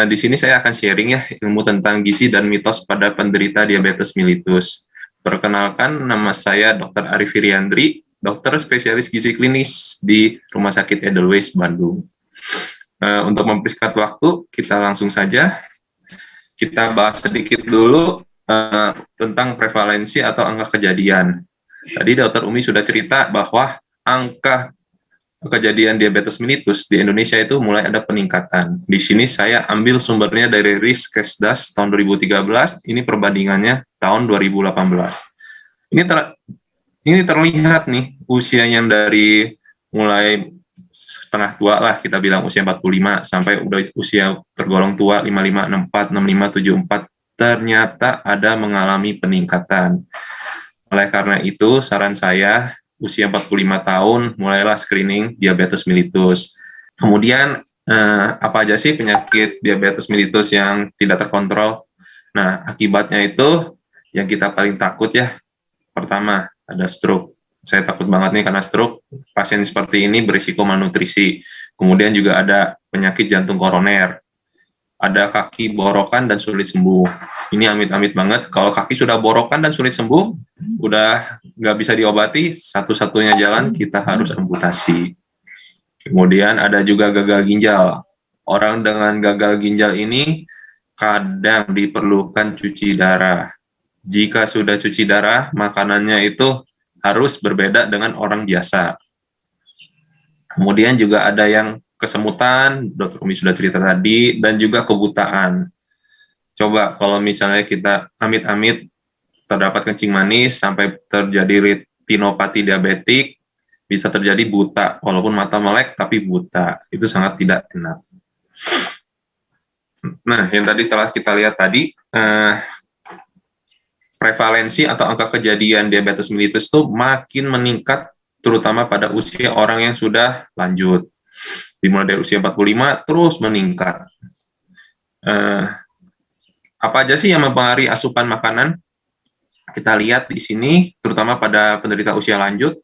Di sini saya akan sharing ya ilmu tentang gizi dan mitos pada penderita diabetes mellitus. Perkenalkan, nama saya Dr. Arif Iriandri, dokter spesialis gizi klinis di Rumah Sakit Edelweiss, Bandung. Untuk mempersingkat waktu, kita langsung saja. Kita bahas sedikit dulu tentang prevalensi atau angka kejadian. Tadi Dr. Umi sudah cerita bahwa angka kejadian diabetes mellitus di Indonesia itu mulai ada peningkatan. Di sini saya ambil sumbernya dari Riskesdas tahun 2013, ini perbandingannya tahun 2018. Ini terlihat nih usia yang dari mulai setengah tua lah, kita bilang usia 45 sampai udah usia tergolong tua 55, 64, 65, 74, ternyata ada mengalami peningkatan. Oleh karena itu, saran saya usia 45 tahun mulailah screening diabetes mellitus. Kemudian apa aja sih penyakit diabetes mellitus yang tidak terkontrol? Nah, akibatnya itu yang kita paling takut ya. Pertama, ada stroke. Saya takut banget nih karena stroke. Pasien seperti ini berisiko malnutrisi. Kemudian juga ada penyakit jantung koroner. Ada kaki borokan dan sulit sembuh. Ini amit-amit banget. Kalau kaki sudah borokan dan sulit sembuh, udah nggak bisa diobati, satu-satunya jalan kita harus amputasi. Kemudian ada juga gagal ginjal. Orang dengan gagal ginjal ini kadang diperlukan cuci darah. Jika sudah cuci darah, makanannya itu harus berbeda dengan orang biasa. Kemudian juga ada yang kesemutan, Dr. Umi sudah cerita tadi, dan juga kebutaan. Coba kalau misalnya kita amit-amit terdapat kencing manis sampai terjadi retinopati diabetik, bisa terjadi buta, walaupun mata melek tapi buta. Itu sangat tidak enak. Nah, yang tadi telah kita lihat tadi, prevalensi atau angka kejadian diabetes mellitus itu makin meningkat, terutama pada usia orang yang sudah lanjut. Dimulai dari usia 45 terus meningkat. Apa aja sih yang mempengaruhi asupan makanan? Kita lihat di sini, terutama pada penderita usia lanjut.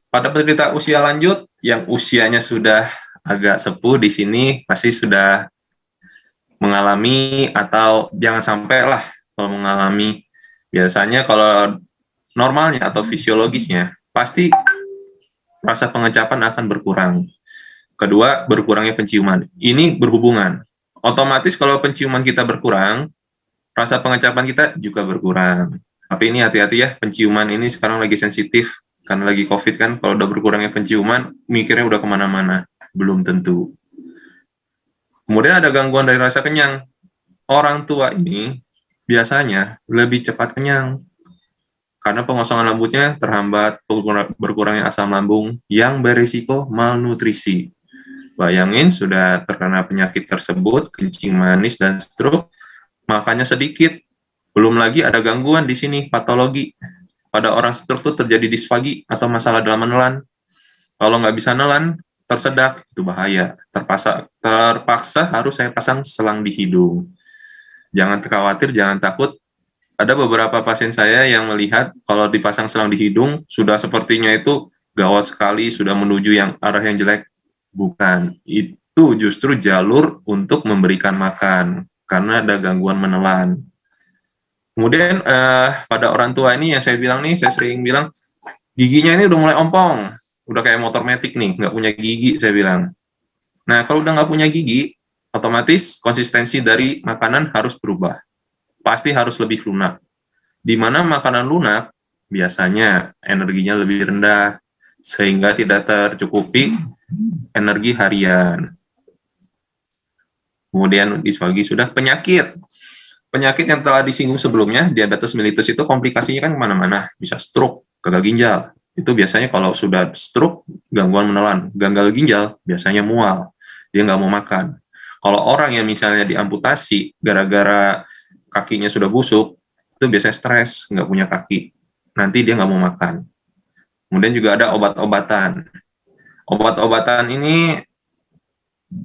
Pada penderita usia lanjut yang usianya sudah agak sepuh, di sini pasti sudah mengalami atau jangan sampai lah kalau mengalami. Biasanya kalau normalnya atau fisiologisnya, pasti rasa pengecapan akan berkurang. Kedua, berkurangnya penciuman. Ini berhubungan. Otomatis kalau penciuman kita berkurang, rasa pengecapan kita juga berkurang. Tapi ini hati-hati ya, penciuman ini sekarang lagi sensitif. Karena lagi COVID kan, kalau udah berkurangnya penciuman, mikirnya udah kemana-mana. Belum tentu. Kemudian ada gangguan dari rasa kenyang. Orang tua ini biasanya lebih cepat kenyang. Karena pengosongan lambungnya terhambat, berkurangnya asam lambung yang berisiko malnutrisi. Bayangin sudah terkena penyakit tersebut, kencing manis dan stroke, makannya sedikit. Belum lagi ada gangguan di sini, patologi. Pada orang stroke itu terjadi disfagi atau masalah dalam menelan. Kalau nggak bisa nelan, tersedak, itu bahaya. Terpaksa harus saya pasang selang di hidung. Jangan khawatir, jangan takut. Ada beberapa pasien saya yang melihat kalau dipasang selang di hidung, sudah sepertinya itu gawat sekali, sudah menuju yang arah yang jelek. Bukan, itu justru jalur untuk memberikan makan, karena ada gangguan menelan. Kemudian pada orang tua ini yang saya bilang nih, saya sering bilang, giginya ini udah mulai ompong, udah kayak motor metik nih, nggak punya gigi, saya bilang. Nah, kalau udah nggak punya gigi, otomatis konsistensi dari makanan harus berubah. Pasti harus lebih lunak. Di mana makanan lunak, biasanya energinya lebih rendah, sehingga tidak tercukupi energi harian. Kemudian disfagi sudah penyakit. Penyakit yang telah disinggung sebelumnya, diabetes mellitus itu komplikasinya kan kemana-mana. Bisa stroke, gagal ginjal. Itu biasanya kalau sudah stroke, gangguan menelan. Gagal ginjal, biasanya mual. Dia nggak mau makan. Kalau orang yang misalnya diamputasi, gara-gara kakinya sudah busuk, itu biasanya stres, nggak punya kaki. Nanti dia nggak mau makan. Kemudian juga ada obat-obatan. Obat-obatan ini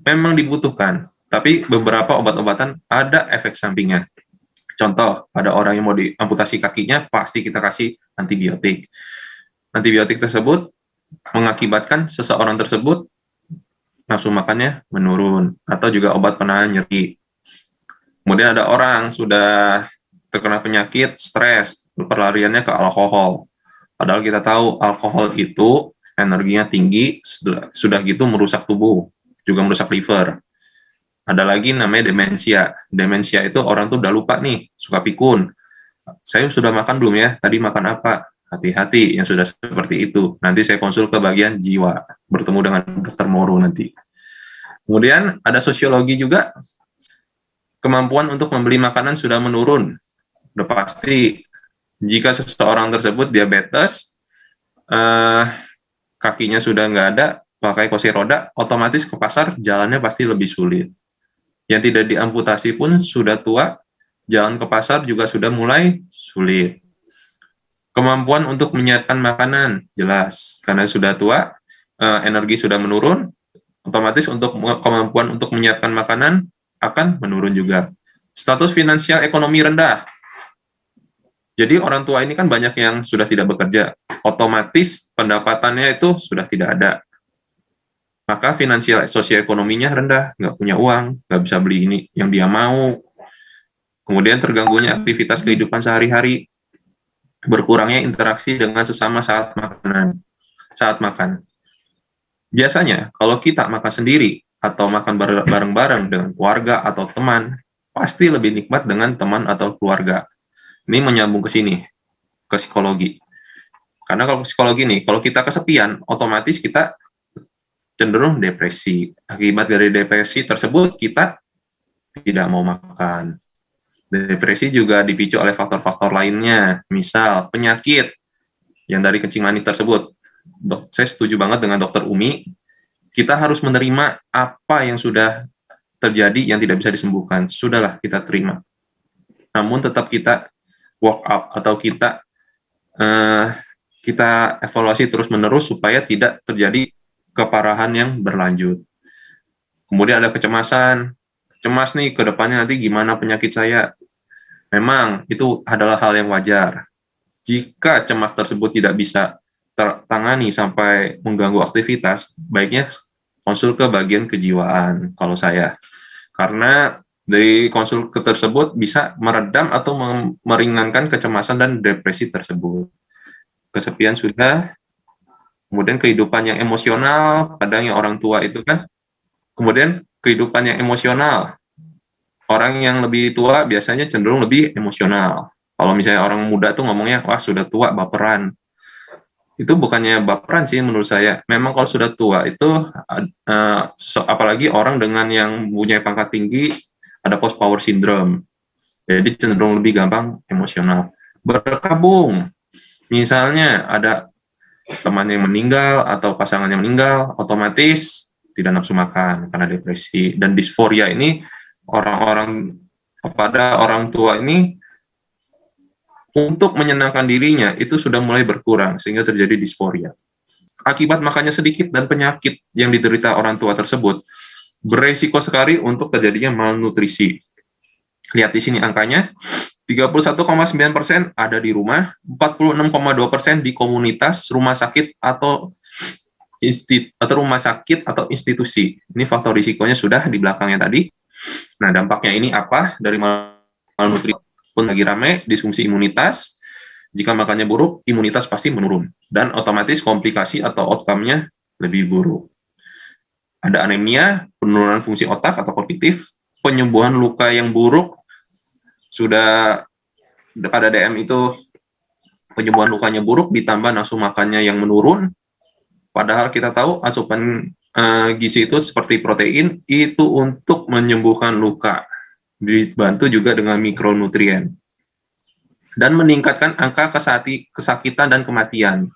memang dibutuhkan, tapi beberapa obat-obatan ada efek sampingnya. Contoh, pada orang yang mau diamputasi kakinya, pasti kita kasih antibiotik. Antibiotik tersebut mengakibatkan seseorang tersebut nafsu makannya menurun, atau juga obat penahan nyeri. Kemudian ada orang sudah terkena penyakit, stres, perlariannya ke alkohol. Padahal kita tahu alkohol itu energinya tinggi, sudah gitu merusak tubuh, juga merusak liver. Ada lagi namanya demensia. Demensia itu orang tuh udah lupa nih, suka pikun. Saya sudah makan belum ya? Tadi makan apa? Hati-hati yang sudah seperti itu. Nanti saya konsul ke bagian jiwa, bertemu dengan dokter Moro nanti. Kemudian ada sosiologi juga, kemampuan untuk membeli makanan sudah menurun. Udah pasti, jika seseorang tersebut diabetes, kakinya sudah nggak ada, pakai kursi roda, otomatis ke pasar jalannya pasti lebih sulit. Yang tidak diamputasi pun sudah tua, jalan ke pasar juga sudah mulai sulit. Kemampuan untuk menyiapkan makanan, jelas. Karena sudah tua, energi sudah menurun, otomatis untuk kemampuan untuk menyiapkan makanan akan menurun juga. Status finansial ekonomi rendah. Jadi orang tua ini kan banyak yang sudah tidak bekerja, otomatis pendapatannya itu sudah tidak ada. Maka finansial sosioekonominya rendah, nggak punya uang, nggak bisa beli ini yang dia mau. Kemudian terganggunya aktivitas kehidupan sehari-hari, berkurangnya interaksi dengan sesama saat makan. Biasanya kalau kita makan sendiri atau makan bareng-bareng dengan keluarga atau teman, pasti lebih nikmat dengan teman atau keluarga. Ini menyambung ke sini, ke psikologi. Karena kalau psikologi nih, kalau kita kesepian, otomatis kita cenderung depresi. Akibat dari depresi tersebut, kita tidak mau makan. Depresi juga dipicu oleh faktor-faktor lainnya, misal penyakit yang dari kencing manis tersebut. Saya setuju banget dengan Dokter Umi, kita harus menerima apa yang sudah terjadi yang tidak bisa disembuhkan. Sudahlah, kita terima. Namun tetap kita walk up atau kita evaluasi terus-menerus supaya tidak terjadi keparahan yang berlanjut. Kemudian ada kecemasan. Cemas nih, ke depannya nanti gimana penyakit saya. Memang itu adalah hal yang wajar. Jika cemas tersebut tidak bisa tertangani sampai mengganggu aktivitas, baiknya konsul ke bagian kejiwaan kalau saya. Karena dari konsul tersebut bisa meredam atau meringankan kecemasan dan depresi tersebut. Kesepian sudah, kemudian kehidupan yang emosional, kadang yang orang tua itu kan, kemudian kehidupan yang emosional, orang yang lebih tua biasanya cenderung lebih emosional. Kalau misalnya orang muda tuh ngomongnya, wah sudah tua, baperan. Itu bukannya baperan sih menurut saya. Memang kalau sudah tua itu, apalagi orang dengan yang punya pangkat tinggi, ada post power syndrome. Jadi cenderung lebih gampang emosional. Berkabung, misalnya ada teman yang meninggal atau pasangan yang meninggal, otomatis tidak nafsu makan karena depresi. Dan disforia ini orang-orang pada orang tua ini untuk menyenangkan dirinya itu sudah mulai berkurang sehingga terjadi disforia. Akibat makannya sedikit dan penyakit yang diderita orang tua tersebut beresiko sekali untuk terjadinya malnutrisi. Lihat di sini angkanya, 31,9% ada di rumah, 46,2% di komunitas, rumah sakit atau rumah sakit atau institusi. Ini faktor risikonya sudah di belakangnya tadi. Nah, dampaknya ini apa? Dari malnutrisi pun lagi ramai, disfungsi imunitas. Jika makannya buruk, imunitas pasti menurun. Dan otomatis komplikasi atau outcome-nya lebih buruk. Ada anemia, penurunan fungsi otak atau kognitif, penyembuhan luka yang buruk, sudah pada DM itu penyembuhan lukanya buruk ditambah nafsu makannya yang menurun, padahal kita tahu asupan gizi itu seperti protein itu untuk menyembuhkan luka, dibantu juga dengan mikronutrien dan meningkatkan angka kesakitan dan kematian.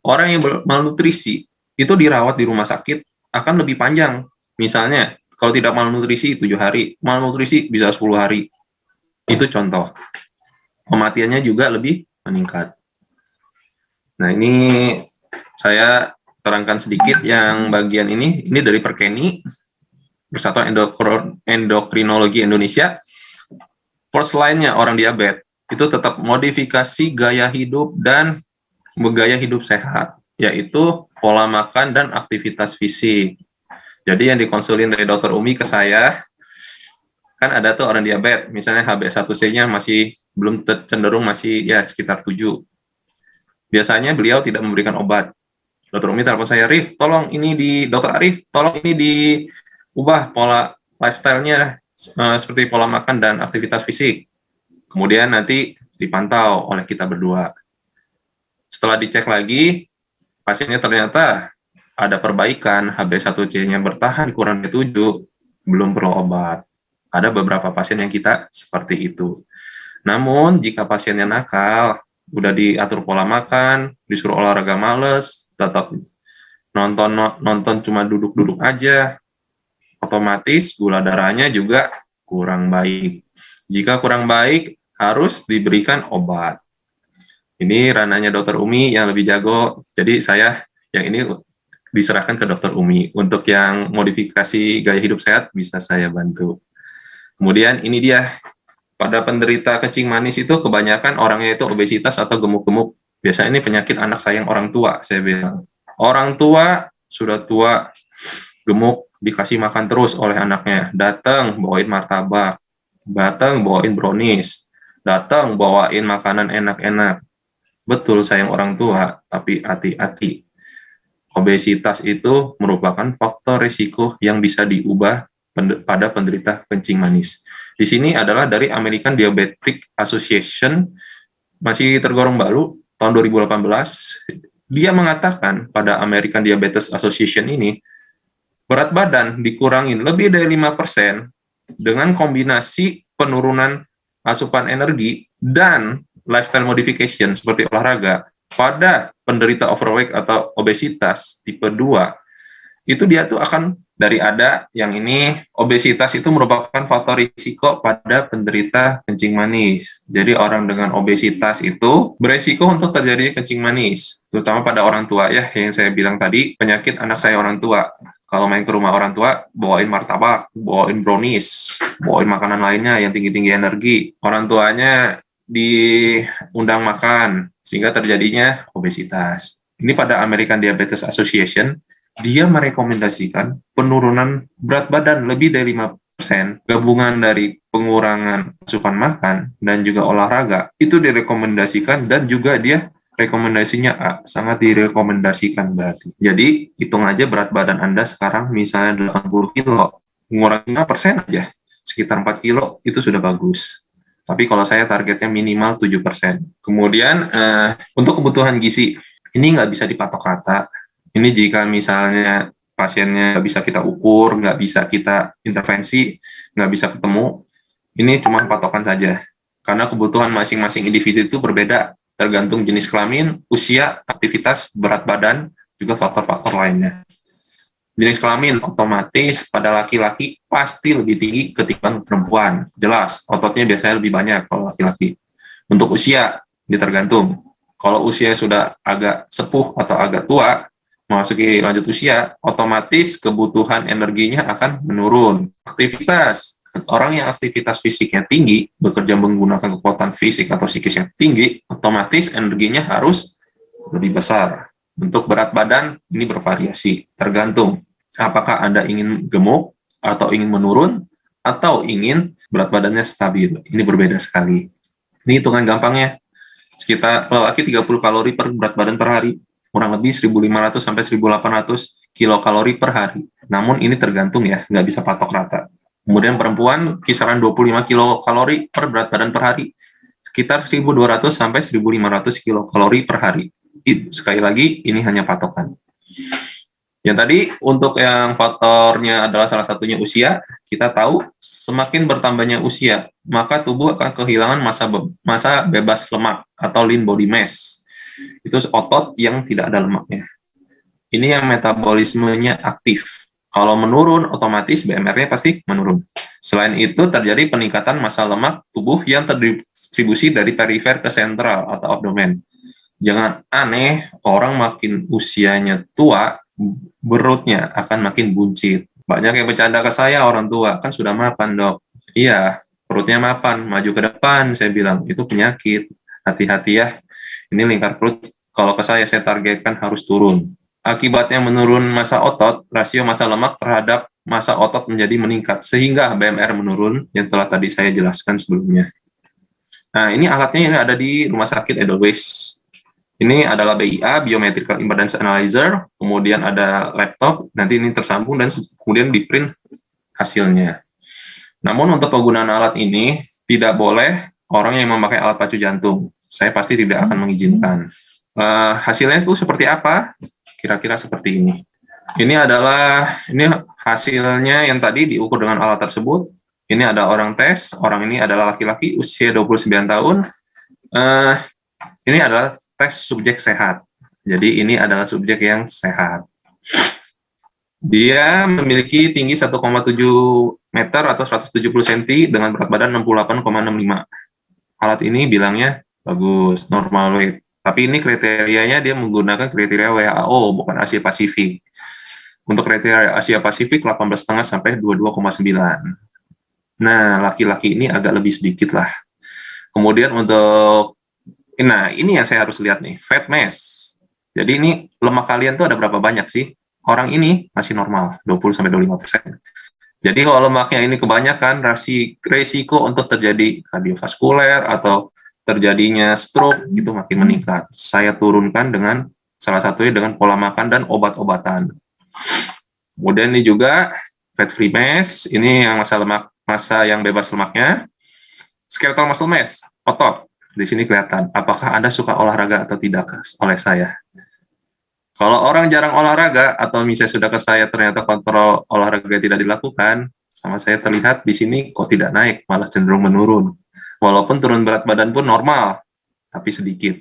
Orang yang malnutrisi itu dirawat di rumah sakit akan lebih panjang. Misalnya kalau tidak malnutrisi 7 hari, malnutrisi bisa 10 hari. Itu contoh. Kematiannya juga lebih meningkat. Nah, ini saya terangkan sedikit yang bagian ini dari Perkeni, Persatuan Endokrinologi Indonesia. First line-nya orang diabetes itu tetap modifikasi gaya hidup dan gaya hidup sehat, yaitu pola makan dan aktivitas fisik. Jadi yang dikonsulin dari dokter Umi ke saya, kan ada tuh orang diabetes, misalnya HbA1c-nya masih belum cenderung masih ya sekitar 7. Biasanya beliau tidak memberikan obat. Dokter Umi telepon saya, Rif, tolong ini Dokter Arif, tolong ini diubah pola lifestyle-nya, seperti pola makan dan aktivitas fisik. Kemudian nanti dipantau oleh kita berdua. Setelah dicek lagi, pasiennya ternyata ada perbaikan, HbA1c-nya bertahan kurang dari 7, belum perlu obat. Ada beberapa pasien yang kita seperti itu. Namun, jika pasiennya nakal, udah diatur pola makan, disuruh olahraga males, tetap nonton cuma duduk-duduk aja, otomatis gula darahnya juga kurang baik. Jika kurang baik, harus diberikan obat. Ini ranahnya dokter Umi yang lebih jago, jadi saya yang ini diserahkan ke dokter Umi. Untuk yang modifikasi gaya hidup sehat, bisa saya bantu. Kemudian ini dia, pada penderita kencing manis itu kebanyakan orangnya itu obesitas atau gemuk-gemuk. Biasanya ini penyakit anak sayang orang tua, saya bilang. Orang tua, sudah tua, gemuk, dikasih makan terus oleh anaknya. Datang, bawain martabak. Datang, bawain brownies. Datang, bawain makanan enak-enak. Betul sayang orang tua, tapi hati-hati. Obesitas itu merupakan faktor risiko yang bisa diubah pada penderita kencing manis. Di sini adalah dari American Diabetic Association, masih tergolong baru, tahun 2018. Dia mengatakan pada American Diabetes Association ini, berat badan dikurangin lebih dari 5% dengan kombinasi penurunan asupan energi dan lifestyle modification seperti olahraga pada penderita overweight atau obesitas tipe 2, itu dia tuh akan dari ada yang ini, obesitas itu merupakan faktor risiko pada penderita kencing manis. Jadi orang dengan obesitas itu beresiko untuk terjadi kencing manis, terutama pada orang tua ya, yang saya bilang tadi, penyakit anak saya orang tua. Kalau main ke rumah orang tua, bawain martabak, bawain brownies, bawain makanan lainnya yang tinggi-tinggi energi. Orang tuanya diundang makan, sehingga terjadinya obesitas. Ini pada American Diabetes Association, dia merekomendasikan penurunan berat badan lebih dari 5%, gabungan dari pengurangan asupan makan dan juga olahraga, itu direkomendasikan dan juga dia rekomendasinya A, sangat direkomendasikan berarti. Jadi, hitung aja berat badan Anda sekarang misalnya 80 kilo, mengurangi 5% aja, sekitar 4 kilo, itu sudah bagus. Tapi kalau saya targetnya minimal 7%. Kemudian, untuk kebutuhan gizi, ini nggak bisa dipatok rata. Ini jika misalnya pasiennya nggak bisa kita ukur, nggak bisa kita intervensi, nggak bisa ketemu, ini cuma patokan saja. Karena kebutuhan masing-masing individu itu berbeda, tergantung jenis kelamin, usia, aktivitas, berat badan, juga faktor-faktor lainnya. Jenis kelamin otomatis pada laki-laki pasti lebih tinggi ketimbang perempuan. Jelas, ototnya biasanya lebih banyak kalau laki-laki. Untuk usia, ini tergantung. Kalau usia sudah agak sepuh atau agak tua, memasuki lanjut usia, otomatis kebutuhan energinya akan menurun. Aktivitas, orang yang aktivitas fisiknya tinggi, bekerja menggunakan kekuatan fisik atau psikis yang tinggi, otomatis energinya harus lebih besar. Untuk berat badan, ini bervariasi, tergantung apakah Anda ingin gemuk, atau ingin menurun, atau ingin berat badannya stabil. Ini berbeda sekali. Ini hitungan gampangnya, sekitar lelaki 30 kalori per berat badan per hari, kurang lebih 1.500 sampai 1.800 kilokalori per hari. Namun ini tergantung ya, nggak bisa patok rata. Kemudian perempuan kisaran 25 kilokalori per berat badan per hari, sekitar 1.200 sampai 1.500 kilokalori per hari. Sekali lagi, ini hanya patokan. Yang tadi, untuk yang faktornya adalah salah satunya usia, kita tahu semakin bertambahnya usia, maka tubuh akan kehilangan massa bebas lemak atau lean body mass. Itu otot yang tidak ada lemaknya. Ini yang metabolismenya aktif. Kalau menurun, otomatis BMR-nya pasti menurun. Selain itu, terjadi peningkatan massa lemak tubuh yang terdistribusi dari perifer ke sentral atau abdomen. Jangan aneh, orang makin usianya tua, perutnya akan makin buncit. Banyak yang bercanda ke saya, orang tua, kan sudah mapan dok. Iya, perutnya mapan, maju ke depan, saya bilang, itu penyakit. Hati-hati ya, ini lingkar perut, kalau ke saya targetkan harus turun. Akibatnya menurun massa otot, rasio massa lemak terhadap massa otot menjadi meningkat, sehingga BMR menurun, yang telah tadi saya jelaskan sebelumnya. Nah, ini alatnya ini ada di Rumah Sakit Edelweiss. Ini adalah BIA, Biometrical Impedance Analyzer, kemudian ada laptop, nanti ini tersambung dan kemudian di-print hasilnya. Namun untuk penggunaan alat ini, tidak boleh orang yang memakai alat pacu jantung. Saya pasti tidak akan mengizinkan. Hasilnya itu seperti apa? Kira-kira seperti ini. Ini hasilnya yang tadi diukur dengan alat tersebut. Ini ada orang tes, orang ini adalah laki-laki usia 29 tahun. Ini adalah tes subjek sehat. Jadi ini adalah subjek yang sehat. Dia memiliki tinggi 1,7 meter atau 170 cm dengan berat badan 68,65. Alat ini bilangnya bagus, normal weight. Tapi ini kriterianya dia menggunakan kriteria WHO, bukan Asia Pasifik. Untuk kriteria Asia Pasifik 18,5 sampai 22,9. Nah, laki-laki ini agak lebih sedikit lah. Kemudian untuk, nah ini yang saya harus lihat nih, fat mass. Jadi ini lemak kalian tuh ada berapa banyak sih? Orang ini masih normal, 20-25%. Jadi kalau lemaknya ini kebanyakan, resiko untuk terjadi kardiovaskuler atau terjadinya stroke itu makin meningkat. Saya turunkan dengan salah satunya dengan pola makan dan obat-obatan. Kemudian ini juga fat free mass, ini yang massa yang bebas lemaknya. Skeletal muscle mass, otot. Di sini kelihatan. Apakah Anda suka olahraga atau tidak oleh saya? Kalau orang jarang olahraga atau misalnya sudah ke saya ternyata kontrol olahraga tidak dilakukan, sama saya terlihat di sini kok tidak naik, malah cenderung menurun. Walaupun turun berat badan pun normal, tapi sedikit.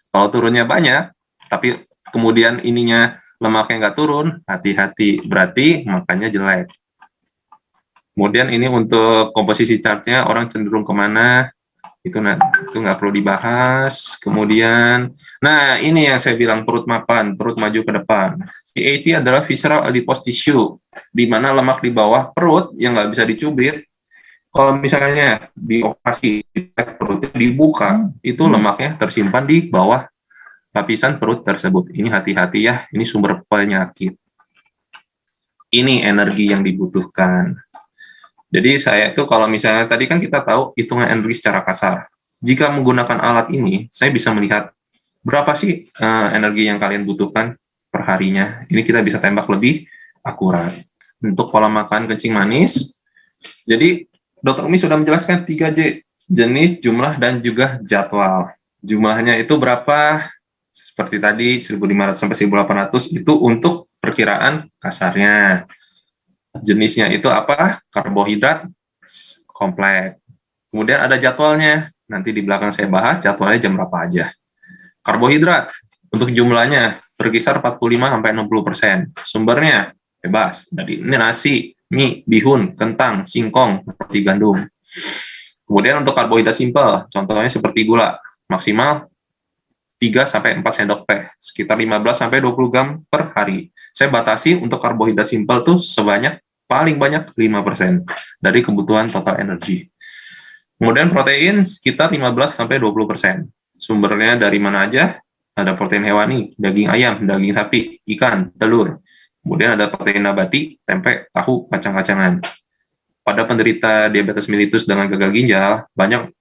Kalau turunnya banyak, tapi kemudian ininya lemaknya nggak turun, hati-hati, berarti makannya jelek. Kemudian ini untuk komposisi chartnya, orang cenderung kemana, itu nggak perlu dibahas. Kemudian, nah ini yang saya bilang perut mapan, perut maju ke depan. VAT adalah visceral adipose tissue, di mana lemak di bawah perut yang nggak bisa dicubit. Kalau misalnya dioperasi, perutnya dibuka, itu lemaknya tersimpan di bawah lapisan perut tersebut. Ini hati-hati ya, ini sumber penyakit. Ini energi yang dibutuhkan. Jadi saya itu kalau misalnya tadi kan kita tahu hitungan energi secara kasar. Jika menggunakan alat ini, saya bisa melihat berapa sih energi yang kalian butuhkan per harinya. Ini kita bisa tembak lebih akurat. Untuk pola makan kencing manis, jadi Dr. Umi sudah menjelaskan 3J, jenis, jumlah, dan juga jadwal. Jumlahnya itu berapa? Seperti tadi 1.500 sampai 1.800 itu untuk perkiraan kasarnya. Jenisnya itu apa? Karbohidrat kompleks. Kemudian ada jadwalnya. Nanti di belakang saya bahas jadwalnya jam berapa aja. Karbohidrat untuk jumlahnya berkisar 45-60%. Sumbernya bebas. Dari ini nasi, mie, bihun, kentang, singkong, roti gandum. Kemudian untuk karbohidrat simpel, contohnya seperti gula, maksimal 3-4 sendok teh, sekitar 15-20 gram per hari. Saya batasi untuk karbohidrat simpel tuh paling banyak 5% dari kebutuhan total energi. Kemudian protein sekitar 15-20%. Sumbernya dari mana aja? Ada protein hewani, daging ayam, daging sapi, ikan, telur. Kemudian ada protein nabati, tempe, tahu, kacang-kacangan. Pada penderita diabetes mellitus dengan gagal ginjal, banyak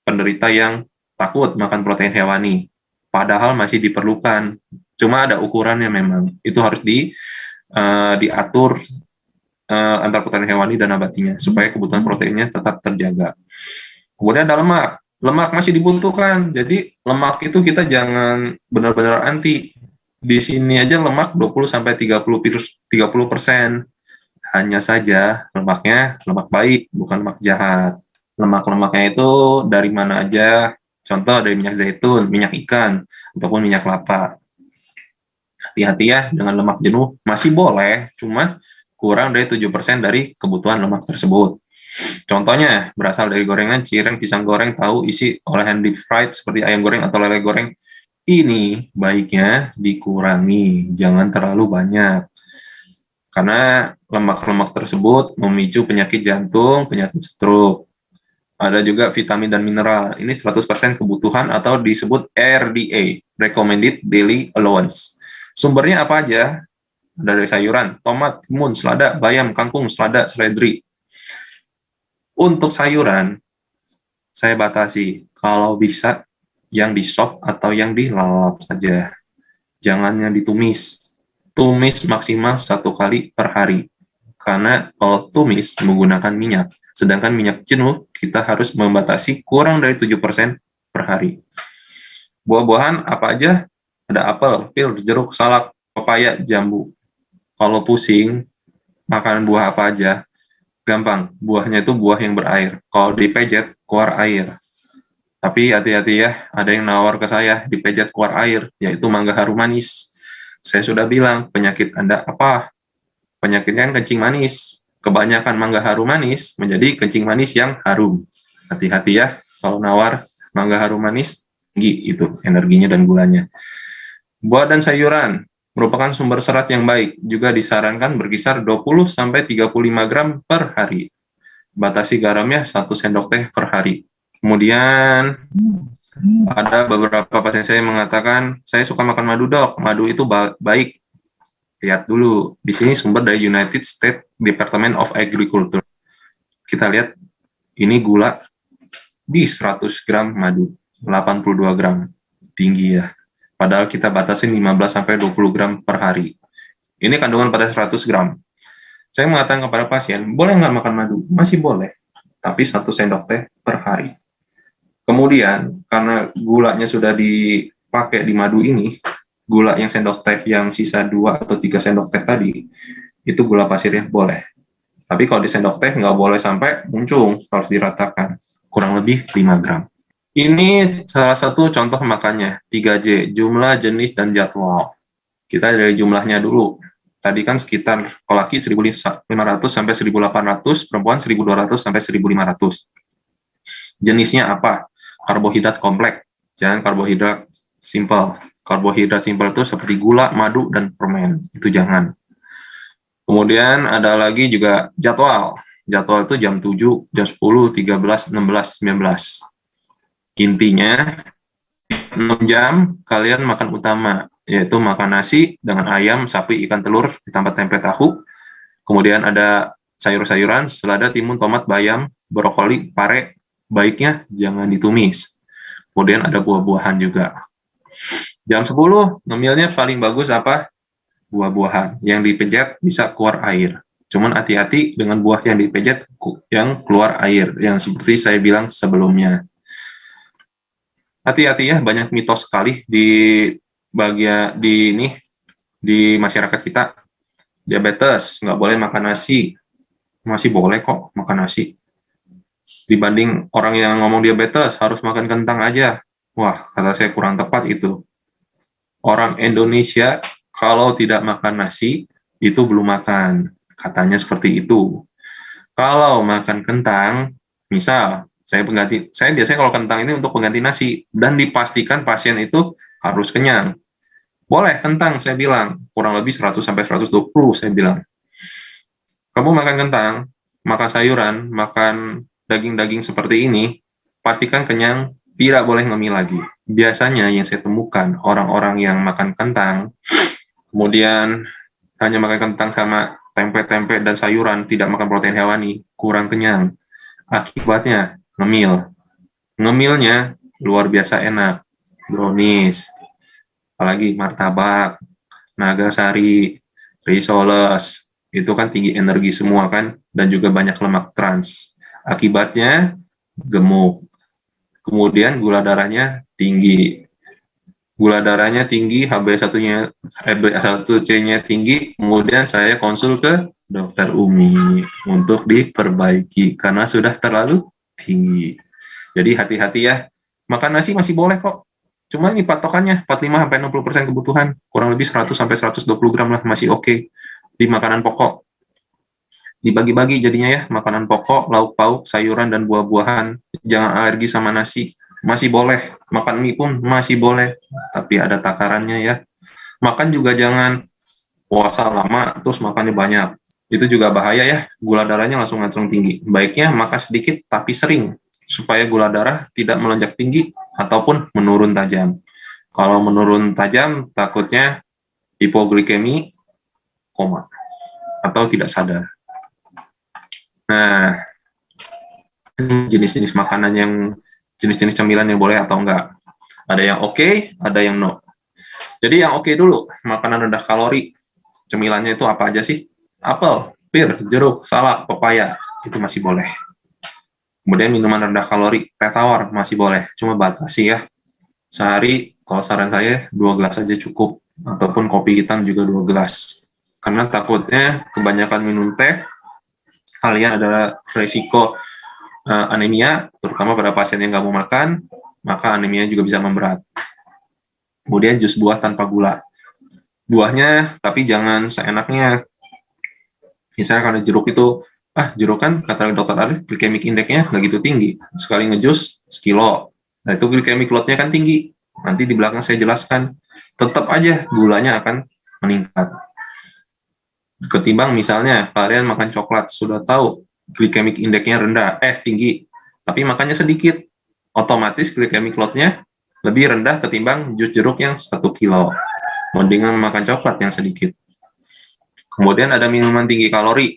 penderita yang takut makan protein hewani. Padahal masih diperlukan, cuma ada ukurannya memang. Itu harus diatur antara protein hewani dan nabatinya, supaya kebutuhan proteinnya tetap terjaga. Kemudian ada lemak. Lemak masih dibutuhkan, jadi lemak itu kita jangan benar-benar anti. Di sini aja lemak 20-30%. Hanya saja lemaknya lemak baik, bukan lemak jahat. Lemak-lemaknya itu dari mana aja? Contoh dari minyak zaitun, minyak ikan, ataupun minyak kelapa. Hati-hati ya dengan lemak jenuh, masih boleh, cuma kurang dari 7% dari kebutuhan lemak tersebut. Contohnya, berasal dari gorengan, cireng, pisang goreng, tahu, isi olahan deep fried seperti ayam goreng atau lele goreng. Ini baiknya dikurangi, jangan terlalu banyak. Karena lemak-lemak tersebut memicu penyakit jantung, penyakit stroke. Ada juga vitamin dan mineral. Ini 100% kebutuhan atau disebut RDA, Recommended Daily Allowance. Sumbernya apa aja? Ada dari sayuran, tomat, timun, selada, bayam, kangkung, selada, seledri. Untuk sayuran, saya batasi. Kalau bisa, yang di sop atau yang dilalap saja. Jangan yang ditumis. Tumis maksimal 1 kali per hari. Karena kalau tumis menggunakan minyak, sedangkan minyak jenuh kita harus membatasi kurang dari 7% per hari. Buah-buahan apa aja? Ada apel, pil, jeruk, salak, pepaya, jambu. Kalau pusing, makan buah apa aja? Gampang, buahnya itu buah yang berair. Kalau dipejet, keluar air. Tapi hati-hati ya, ada yang nawar ke saya, dipejet keluar air, yaitu mangga harum manis. Saya sudah bilang, penyakit Anda apa? Penyakitnya kan kencing manis. Kebanyakan mangga harum manis menjadi kencing manis yang harum. Hati-hati ya, kalau nawar mangga harum manis, tinggi itu energinya dan gulanya. Buah dan sayuran merupakan sumber serat yang baik, juga disarankan berkisar 20-35 gram per hari. Batasi garamnya 1 sendok teh per hari. Kemudian ada beberapa pasien saya mengatakan, saya suka makan madu dok, madu itu baik. Lihat dulu, di sini sumber dari United States Department of Agriculture. Kita lihat, ini gula di 100 gram madu, 82 gram, tinggi ya. Padahal kita batasin 15-20 gram per hari. Ini kandungan pada 100 gram. Saya mengatakan kepada pasien, boleh nggak makan madu? Masih boleh, tapi 1 sendok teh per hari. Kemudian, karena gulanya sudah dipakai di madu ini, gula yang sendok teh yang sisa 2 atau 3 sendok teh tadi, itu gula pasirnya boleh. Tapi kalau di sendok teh nggak boleh sampai muncung, harus diratakan. Kurang lebih 5 gram. Ini salah satu contoh makannya, 3J, jumlah, jenis, dan jadwal. Kita dari jumlahnya dulu. Tadi kan sekitar, kalau laki 1.500 sampai 1.800, perempuan 1.200 sampai 1.500. Jenisnya apa? Karbohidrat kompleks, jangan karbohidrat simple. Karbohidrat simple itu seperti gula, madu, dan permen. Itu jangan. Kemudian ada lagi juga jadwal. Jadwal itu jam 7, jam 10, 13, 16, 19. Intinya, 6 jam kalian makan utama, yaitu makan nasi dengan ayam, sapi, ikan, telur, ditambah tempe tahu. Kemudian ada sayur-sayuran, selada, timun, tomat, bayam, brokoli, pare. Baiknya jangan ditumis. Kemudian ada buah-buahan juga. Jam 10, ngemilnya paling bagus apa? Buah-buahan. Yang dipejet bisa keluar air. Cuman hati-hati dengan buah yang dipejet yang keluar air, yang seperti saya bilang sebelumnya. Hati-hati ya, banyak mitos sekali di masyarakat kita. Diabetes, nggak boleh makan nasi. Masih boleh kok makan nasi. Dibanding orang yang ngomong diabetes, harus makan kentang aja. Wah, kata saya kurang tepat itu. Orang Indonesia, kalau tidak makan nasi, itu belum makan. Katanya seperti itu. Kalau makan kentang, misal, saya biasanya kalau kentang ini untuk pengganti nasi, dan dipastikan pasien itu harus kenyang. Boleh kentang, saya bilang, kurang lebih 100-120, saya bilang. Kamu makan kentang, makan sayuran, makan daging-daging seperti ini, pastikan kenyang, tidak boleh ngemil lagi. Biasanya yang saya temukan, orang-orang yang makan kentang, kemudian hanya makan kentang sama tempe-tempe dan sayuran, tidak makan protein hewani, kurang kenyang. Akibatnya, ngemil. Ngemilnya luar biasa enak. Brownies, apalagi martabak, nagasari, risoles, itu kan tinggi energi semua kan, dan juga banyak lemak trans. Akibatnya, gemuk. Kemudian gula darahnya tinggi. Gula darahnya tinggi, HbA1c-nya tinggi, kemudian saya konsul ke dokter Umi untuk diperbaiki karena sudah terlalu tinggi. Jadi hati-hati ya. Makan nasi masih boleh kok. Cuma ini patokannya 45-60% kebutuhan, kurang lebih 100-120 gram lah masih oke. Di makanan pokok. Dibagi-bagi jadinya ya, makanan pokok, lauk pauk, sayuran dan buah-buahan. Jangan alergi sama nasi. Masih boleh. Makan mie pun masih boleh, tapi ada takarannya ya. Makan juga jangan puasa lama terus makannya banyak. Itu juga bahaya ya, gula darahnya langsung tinggi. Baiknya makan sedikit tapi sering, supaya gula darah tidak melonjak tinggi ataupun menurun tajam. Kalau menurun tajam, takutnya hipoglikemi, koma, atau tidak sadar. Nah, jenis-jenis makanan yang jenis-jenis cemilan yang boleh atau enggak. Ada yang oke, ada yang no. Jadi yang oke dulu, makanan rendah kalori. Cemilannya itu apa aja sih? Apel, pir, jeruk, salak, pepaya, itu masih boleh. Kemudian minuman rendah kalori, teh tawar masih boleh, cuma batasi ya. Sehari, kalau saran saya 2 gelas aja cukup, ataupun kopi hitam juga 2 gelas. Karena takutnya kebanyakan minum teh, kalian ada resiko anemia, terutama pada pasien yang nggak mau makan, maka anemia juga bisa memberat. Kemudian jus buah tanpa gula. Buahnya, tapi jangan seenaknya. Misalnya kalau jeruk itu, jeruk kan kata dokter Arif, glycemic index-nya nggak gitu tinggi. Sekali ngejus, sekilo. Nah itu glycemic load-nya kan tinggi. Nanti di belakang saya jelaskan, tetap aja gulanya akan meningkat. Ketimbang misalnya kalian makan coklat, sudah tahu glycemic index-nya rendah, tinggi, tapi makannya sedikit, otomatis glycemic load-nya lebih rendah ketimbang jus jeruk yang 1 kilo. Mendingan makan coklat yang sedikit. Kemudian ada minuman tinggi kalori,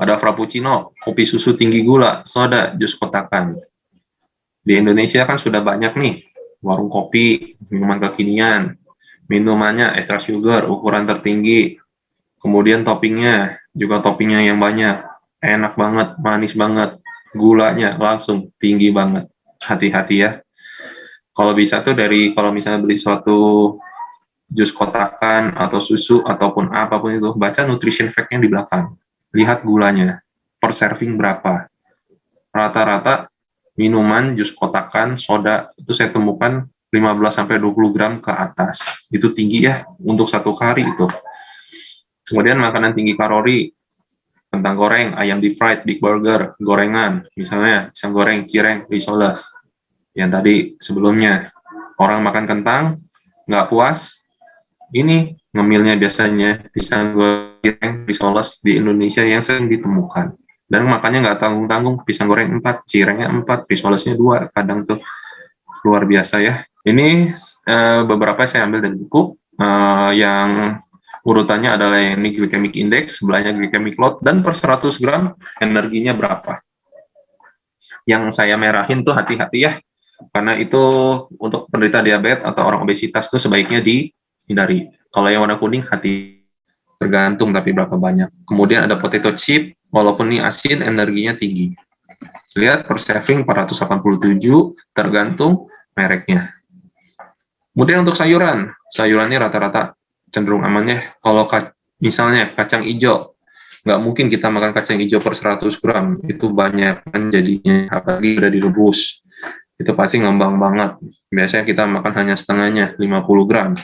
ada frappuccino, kopi susu tinggi gula, soda, jus kotakan. Di Indonesia kan sudah banyak nih, warung kopi, minuman kekinian, minumannya extra sugar, ukuran tertinggi, kemudian toppingnya, juga toppingnya yang banyak, enak banget, manis banget, gulanya langsung tinggi banget. Hati-hati ya. Kalau bisa tuh kalau misalnya beli suatu jus kotakan atau susu ataupun apapun itu, baca nutrition fact-nya di belakang. Lihat gulanya, per serving berapa. Rata-rata minuman jus kotakan, soda, itu saya temukan 15-20 gram ke atas. Itu tinggi ya, untuk 1 hari itu. Kemudian makanan tinggi kalori, kentang goreng, ayam deep fried, big burger, gorengan, misalnya pisang goreng, cireng, risoles. Yang tadi sebelumnya, orang makan kentang, nggak puas, ini ngemilnya biasanya pisang goreng, risoles di Indonesia yang sering ditemukan. Dan makannya nggak tanggung-tanggung, pisang goreng 4, cirengnya 4, risolesnya 2, kadang tuh luar biasa ya. Ini beberapa saya ambil dari buku, yang urutannya adalah yang ini glycemic index, sebelahnya glycemic load, dan per 100 gram energinya berapa. Yang saya merahin tuh hati-hati ya, karena itu untuk penderita diabetes atau orang obesitas tuh sebaiknya dihindari. Kalau yang warna kuning hati, tergantung tapi berapa banyak. Kemudian ada potato chip, walaupun ini asin, energinya tinggi. Lihat per serving 487, tergantung mereknya. Kemudian untuk sayuran, sayurannya rata-rata cenderung aman ya. Kalau misalnya kacang hijau, nggak mungkin kita makan kacang hijau per 100 gram, itu banyak kan jadinya, apalagi udah direbus. Itu pasti ngembang banget. Biasanya kita makan hanya setengahnya, 50 gram.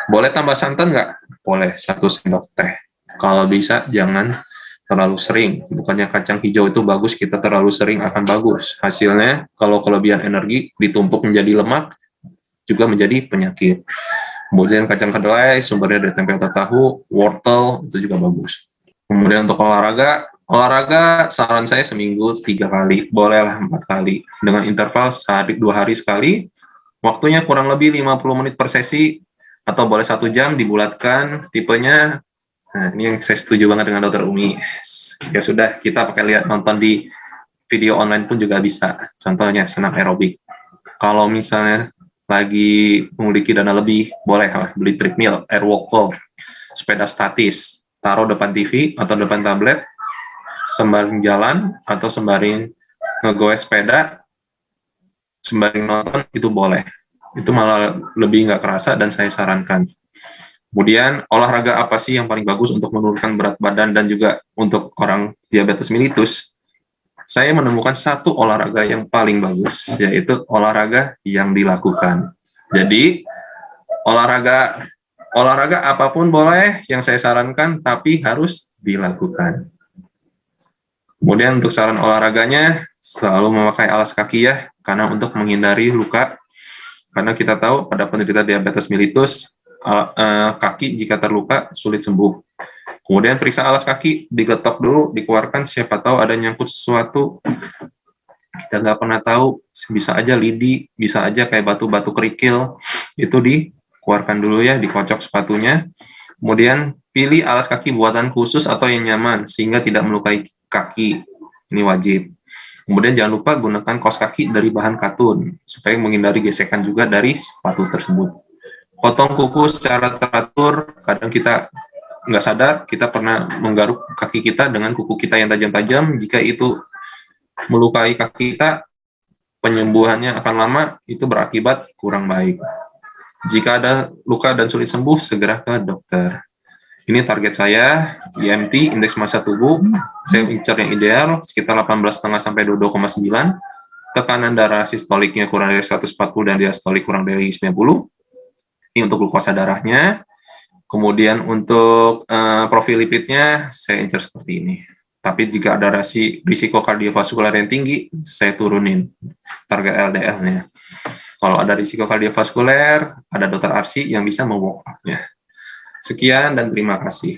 Boleh tambah santan nggak? Boleh, 1 sendok teh. Kalau bisa, jangan terlalu sering. Bukannya kacang hijau itu bagus, kita terlalu sering akan bagus. Hasilnya, kalau kelebihan energi, ditumpuk menjadi lemak, juga menjadi penyakit. Kemudian kacang kedelai, sumbernya dari tempe atau tahu, wortel, itu juga bagus. Kemudian untuk olahraga saran saya seminggu 3 kali, bolehlah 4 kali, dengan interval sehari 2 hari sekali, waktunya kurang lebih 50 menit per sesi, atau boleh 1 jam, dibulatkan, tipenya, nah ini yang saya setuju banget dengan Dr. Umi, ya sudah, kita pakai nonton di video online pun juga bisa, contohnya senam aerobik. Kalau misalnya lagi memiliki dana lebih, bolehlah beli treadmill, air walker, sepeda statis, taruh depan TV atau depan tablet, sembari jalan atau sembari ngegoes sepeda, sembari nonton, itu boleh. Itu malah lebih nggak kerasa dan saya sarankan. Kemudian, olahraga apa sih yang paling bagus untuk menurunkan berat badan dan juga untuk orang diabetes mellitus? Saya menemukan 1 olahraga yang paling bagus, yaitu olahraga yang dilakukan. Jadi, olahraga apapun boleh yang saya sarankan, tapi harus dilakukan. Kemudian untuk saran olahraganya, selalu memakai alas kaki ya, karena untuk menghindari luka. Karena kita tahu pada penderita diabetes mellitus, kaki jika terluka sulit sembuh. Kemudian periksa alas kaki, digetok dulu, dikeluarkan, siapa tahu ada nyangkut sesuatu. Kita nggak pernah tahu, bisa aja lidi, bisa aja kayak batu-batu kerikil, itu dikeluarkan dulu ya, dikocok sepatunya. Kemudian pilih alas kaki buatan khusus atau yang nyaman sehingga tidak melukai kaki. Ini wajib. Kemudian jangan lupa gunakan kaos kaki dari bahan katun supaya menghindari gesekan juga dari sepatu tersebut. Potong kuku secara teratur. Kadang kita nggak sadar kita pernah menggaruk kaki kita dengan kuku kita yang tajam-tajam. Jika itu melukai kaki kita, penyembuhannya akan lama, itu berakibat kurang baik. Jika ada luka dan sulit sembuh, segera ke dokter. Ini target saya, IMT, indeks massa tubuh. Saya incar yang ideal, sekitar 18,5 sampai 22,9. Tekanan darah sistoliknya kurang dari 140 dan diastolik kurang dari 90. Ini untuk glukosa darahnya. Kemudian untuk profil lipidnya, saya incar seperti ini. Tapi jika ada risiko kardiovaskular yang tinggi, saya turunin target LDL-nya. Kalau ada risiko kardiovaskuler, ada dokter Arsi yang bisa memwalk up-nya. Sekian dan terima kasih.